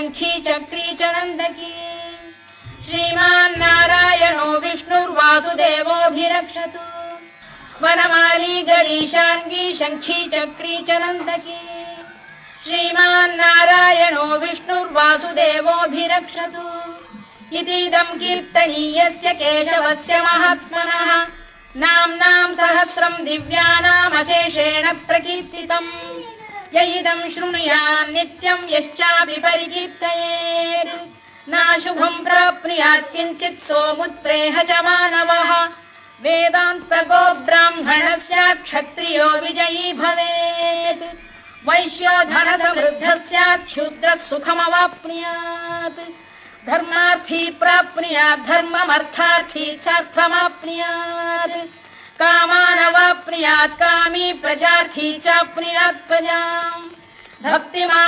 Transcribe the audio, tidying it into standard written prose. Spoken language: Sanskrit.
शंखी चक्री च नंदकी श्रीमान् नारायणो विष्णुर्वासुदेवोऽभिरक्षतु वनमाली गरीशाङ्गी शंखी चक्री च नंदकी श्रीमान् नारायणो विष्णुर्वासुदेवोऽभिरक्षतु इतीदं कीर्तनीयस्य केशवस्य महात्मनः नाम्नां सहस्रं दिव्यानामशेषेण प्रकीर्तितम् य इदं शृणुयात् नित्यं यश्चापि परिकीर्तयेत् नाशुभं प्राप्नुयात् किञ्चित् सोमुत्प्रेह च मानवः वेदान्तको ब्राह्मणः स्यात् क्षत्रियो विजयी भवेत् वैश्यो धनसमृद्धः स्यात् शूद्रः सुखमवाप्नुयात् धर्मार्थी प्राप्नुयात् धर्ममर्थार्थी चार्थमाप्नुयात् कामानवाप्नुयात् कामी प्रजार्थी चाप्नुयात् प्रजाम् भक्तिमान्